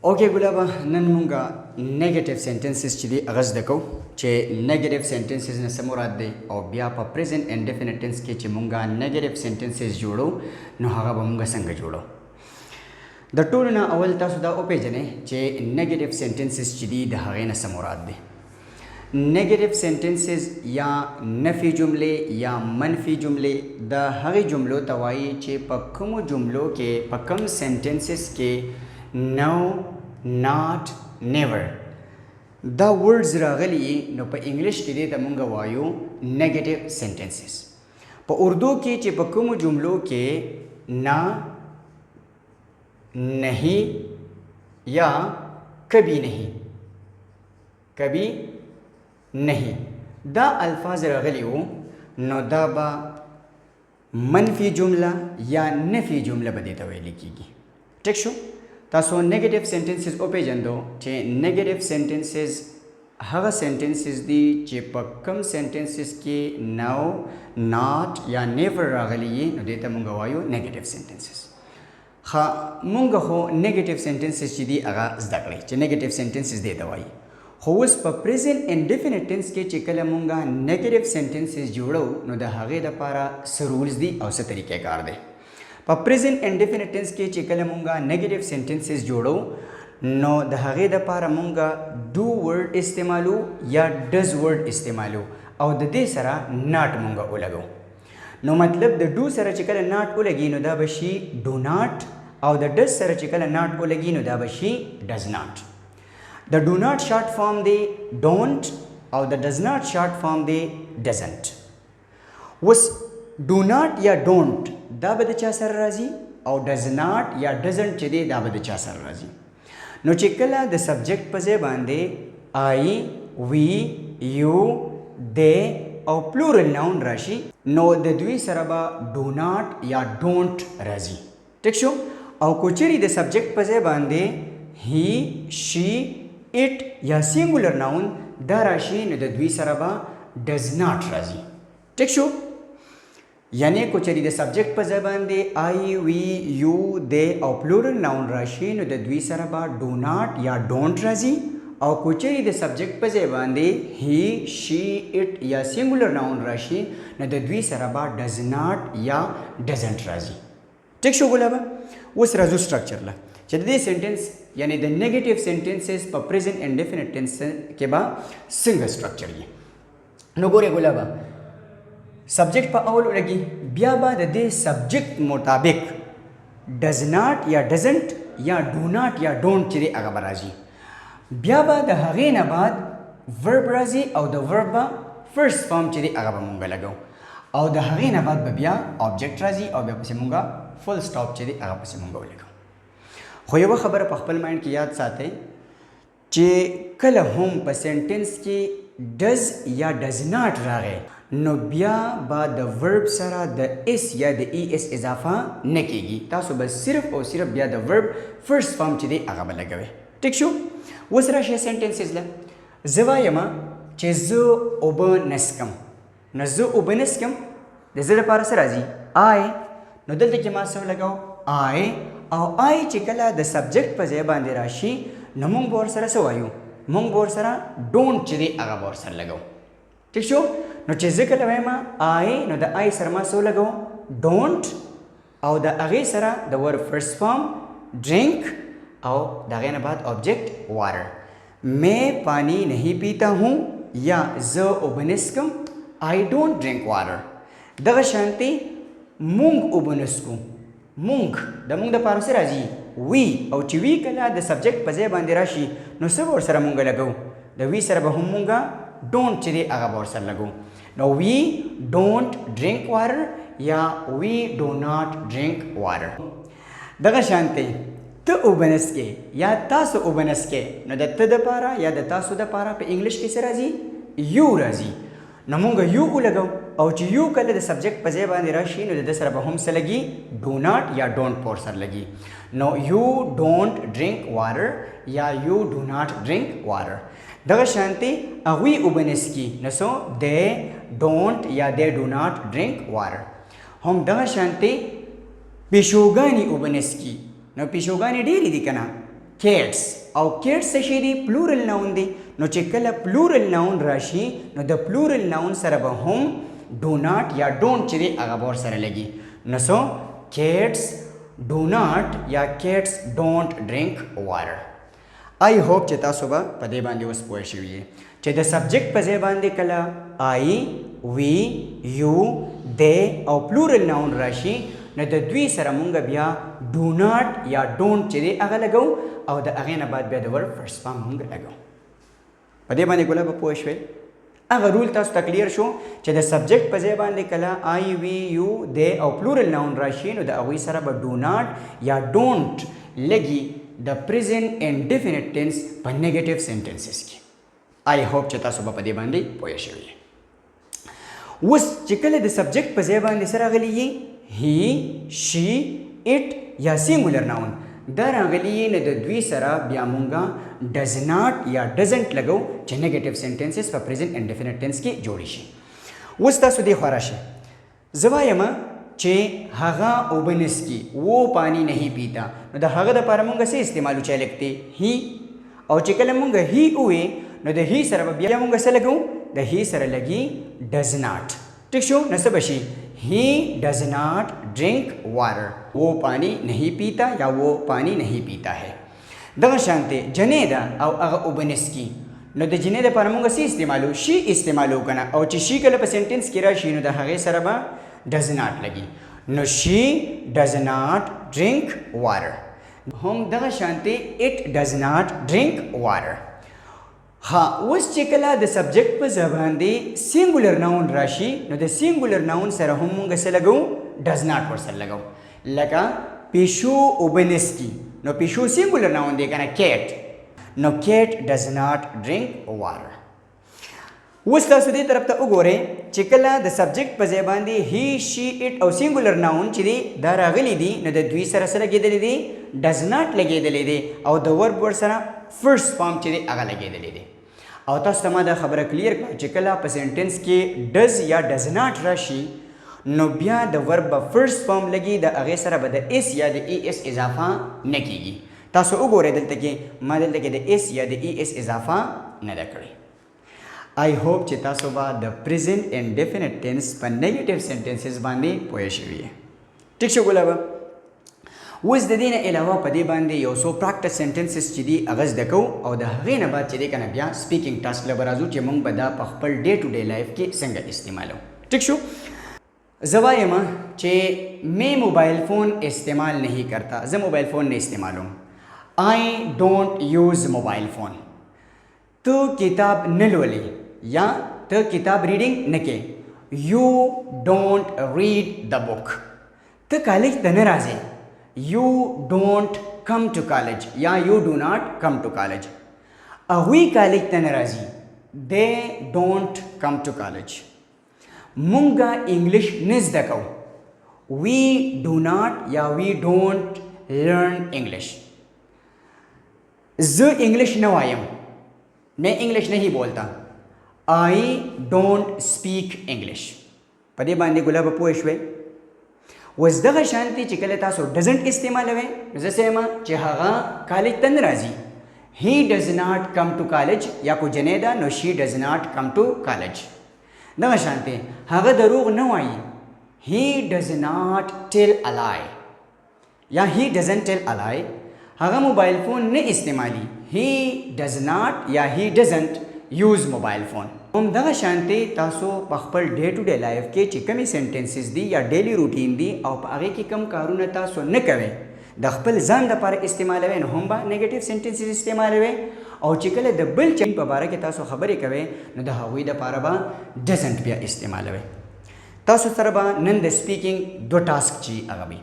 اوکے ګلابه نن مونږه نیگیټیو سنټنسز چې دی اغاز دکو چې نیگیټیو سنټنسز نه څه مراد دی او بیا په پریزنت انډیفینټ ټنس کې چې مونږه نیگیټیو سنټنسز جوړو نو هغه به مونږه څنګه جوړو د ټولو نه اول تاسو دا وپېژنئ چې نیگیټیو سنټنسز چې دي د هغې نه څه مراد دی نیگیټیو سنټنسز یا نفي جملې یا منفي جملې د هغې جملو ته وایي چې په کومو جملو کې په کوم سنټنسز کې no not never دا words راغلي نو په انګلیش کې دې ته مونږ وایو نیگیټیو سنټنسز په اردو کې چې په کومو جملو کې نه नहीं या कभी नहीं دا الفاظ راغلي وو نو دا به منفي جمله یا نفي جمله به دې ته ویل کېږي ټیک شو تاسو نیگیټیو سنټنسز وپېژندو چې نیگیټیو سنټنسز هغه سنټنسز دي چې په کوم سنټنسز کې نو ناٹ یا نیور راغلي نو دې ته مونږ وایو نیگیټیو سنټنسز ها مونږ خو نیگیټیو سنټنسز چې دي هغه زده کړئ چې نیگیټیو سنټنسز دې ته وایي خو اوس په پریزنت انډیفینټ ټنس کې چې کله مونږه نیگیټیو سنټنسز جوړو نو د هغې دپاره څه رولز دي او څه طریقې کار دی په پریزنت انډیفینټ ټنس کې چې کله مونږه نیگیټیو سنټنسز جوړو نو د هغې دپاره مونږه ډو ورډ استعمالو یا ډز ورډ استعمالو او د دې سره ناٹ مونږه ولګو نو مطلب د ډو سره چې کله ناٹ ولګي نو دا به شي ډو ناٹ او د ډز سره چې کله ناٹ ولګي نو دا به شي ډز ناٹ د ډو ناٹ شارټ فارم دی ډونټ او د ډز ناٹ شارټ فارم دی ډزنټ اوس ډو ناٹ یا ډونټ دا به د چا سره راځي او ډز ناٹ یا ډزنټ چې دی دا به د چا سره راځي نو چې کله د سبجیکټ په ځای باندې آی وی یو دے او پلورل ناون راشي نو د دوی سره به ډو ناٹ یا ډونټ راځي ټیک شو او کوچری د سبجیکټ په ځای باندې هی شي اټ یا سینګولر ناون دا راشي نو د دوی سره به ډز ناٹ راځي ټیک شو یعنی کوچری د سبجیکټ په ځای باندې آی وی یو دے او پلورل ناون راشي نو د دوی سره به ډو ناٹ یا ډونټ راځي او کوچری د سبجیکټ په ځای باندې هی شي اټ یا سینګولر ناون راشي نو د دوی سره به ډز ناٹ یا ډزنټ راځي ټیک شو ګلابه اوس راځو سټرکچر له چې د دې سنټنس یعنی د نیگیټیو سنټنسز په پریزنت انډیفینټ ټنس کې به څنګه سټرکچر وي نو ګورئ ګلابه سبجیکټ په اول لګي بیا به د دې سبجیکټ مطابق ډز ناٹ یا ډزنټ یا ډو ناٹ یا ډونټ چې دی هغه به راځي بیا به د هغې نه بعد ورب راځي او د ورب به فرست فارم چې دی هغه به مونږ لګو او د هغې نه بعد به بیا آبجیکټ راځي او بیا پسې مونږه فل سټاپ چې دی هغه پسې مونږ ولګو خو یوه خبره په خپل مایند کې یاد ساتئ چې کله هم په سنټنس کې ډز یا ډز ناٹ راغی نو بیا به د ورب سره د اس یا د ای اس اضافه نه کېږي تاسو به صرف او صرف بیا د ورب فرست فارم چې دی هغه به لګوئ ټیک شو اوس راشئ سنټنسز له زه وایم چې زه اوبه نسکم نو زه اوبه نسکم د زه لپاره څه راځي آی نو دلته کې ما څه ولګو آی او آی چې کله د سبجیکټ په ځای باندې راشي نو موږ به ورسره څه وایو موږ به ورسره ډونټ چې دی هغه به ورسره لګو ټیک شو نو چې زه کله وایم آی نو د آی سره ما څه ولګو ډونټ او د هغې سره د ورب فرست فارم ډرینک او د هغې نه بعد آبجیکټ واټر میں پانی نہیں پیتا ہوں یا زه اوبه نسکم آی ډونټ ډرینک واټر دغه شانتې مونږ اوبه نسکو مونږ د مونږ دپاره څه راځي وی او چې وی کله د سبجیکټ په ځای باندې راشي نو څه به ورسره مونږ لګو د وی سره به هم مونږه ډونټ چې دی هغه به ورسره لګو نو وی ډونټ ډرینک واټر یا وی ډو ناٹ ډرینک واټر دغه شانتې ته اوبه نسکې یا تاسو اوبه نسکې نو د ته دپاره یا د تاسو دپاره په انګلیش کې څه راځي یو راځي نو مونږ یو ولګو او چې یو کله د سبجیکټ په ځای باندې راشي نو د ده سره به هم څه لګي ډو ناٹ یا ډونټ په ورسره لګي نو یو ډونټ ډرینک واټر یا یو ډو ناٹ ډرینک واټر دغه شانتې هغوی اوبه نسکي نو څو دے ډونټ یا دے ډو ناٹ ډرینک واټر هم دغه شانتې پیشوګانې اوبه نسکي نو پیشوګانې ډېرې دي که نه cats او cats څه شي دي plural noun دي نو چې کله plural noun راشي نو د plural noun سره به هم do not یا don't چې دی هغه ور سره لګي نو سو cats do not یا cats don't drink water. I hope چې تاسو به په دې باندې اوس پوه شئ چې د سبجیکټ په ځای باندې کله I we you they او plural noun راشي نو د دوی سره مونږ بیا do not یا don't چې دی هغه لګو او د هغې نه بعد بیا د ورب فرست فارم مونږ لګو. په دې باندې ګله به پوه شوئ هغه رول تاسو ته کلیر شو چې د سبجیکټ په ځای باندې کله I we you they او plural noun راشي نو د هغوی سره به do not یا don't لګي د present indefinite tense په negative sentences کې. I hope چې تاسو به په دې باندې پوه شئ. اوس چې کله د سبجیکټ په ځای باندې سره راغلی he she it یا singular noun دا راغلی نه د دوی سره بیا مونږه does not یا doesn't لګو چې negative sentences په present indefinite tense کې جوړی شي. اوس تاسو دې خوا راشئ زه وایم چې هغه اوبه نڅکي وہ پانی نہیں پیتا نو د هغه دپاره مونږ څه استعمالو چی لګتې he او چې کله مونږ he ووې نو د he سره به بیا مونږ څه لګو د he سره لګي does not. ٹھیک شو نو څه به شي he does not drink water وہ پانی نہیں پیتا یا وہ پانی نہیں پیتا ہے. دغه شانته جنیدا او هغه اوبه نڅکي نو د جنې دپاره مونږ څه استعمالو شي استعمالو کنه او چې شي کله په سنټنس کې راشي نو د هغې سره به does not لګي نو she does not drink water. هم دغه شانته it does not drink water. ها اوس چې کله د سبجیکټ په ځای باندې سینګولر ناون راشي نو د سینګولر ناون سره هم موږ څه لګو does not ورسره لګو لکه پیشو اوبه نڅکي نو پیشو سینګولر ناون دی کنه cat نو cat does not drink water. اوس تاسو دې طرف ته وګورئ چې کله د سبجیکټ په ځای باندې he she it او سینګولر ناون چې دی دا راغلی دي نو د دوی سره سره لګېدلی دی does not لګېدلی دی او د ورب ورسره فرست فارم چې دی هغه لګېدلی دی. او تاسو ته ما دا خبره کلیر کړه چې کله په سنټنس کې does یا does not راشي نو بیا د ورب به فرست فارم لګي د هغې سره به د اس یا د ای اس اضافه نه کیږي. تاسو وګورئ دلته کې ما دلته کې د اس یا د ای اس اضافه نه ده کړې. I hope چې تاسو به د present indefinite tense په negative sentences باندې پوه شوي. ټیک شو ګلابه. اوس د دې نه علاوه په دې باندې یو څو پراکټس سنټنسز چې دي هغه زده کوو او د هغې نه بعد چې دی که نه بیا سپیکینګ ټاسک له به راځو چې موږ به دا په خپل ډے ټو ډے لایف کې څنګه استعمالو. ٹھیک شو. زه وایم چې میں موبائل فون استعمال نہیں کرتا زه موبائل فون نه استعمالوم. I don't use موبائل فون. تو کتاب نه لولې یا ته کتاب ریډینګ نه کې. You don't read the book. ته کالج ته نه راځې. You don't come to college یا you do not come to college. هغوی کالج ته نه راځي. They don't come to college. مونږه انګلیش نه زده کوو. We do not یا we don't learn English. زه انګلیش نه وایم. میں انګلیش نہیں بولتا. I don't speak English. په دې باندې ګلابه پوه شوې. اوس دغه شانتي چې کله تاسو doesn't استعمالوئ زه سیم چې هغه کالج ته نه راځي. He does not come to college یا کو جنې ده نو she does not come to college. دغه شانتي هغه دروغ نه وایي. He does not tell a lie یا he doesn't tell a lie. هغه موبایل فون نه استعمالي. He does not یا he doesn't use موبایل فون. هم دغه شانتي تاسو په خپل ډے ټو ډے لایف کې چې کومې سنټنسز دي یا ډیلی روټین دي او په هغې کې کم کارونه تاسو نه کوئ د خپل ځان دپاره استعمالوئ نو هم به نیګیټیو سنټنسز استعمالوئ او چې کله د بل چا په باره کې تاسو خبرې کوئ نو د هغوی دپاره به ډزنټ بیا استعمالوئ. تاسو سره به نن د سپیکینګ 2 ټاسک چې هغه وي.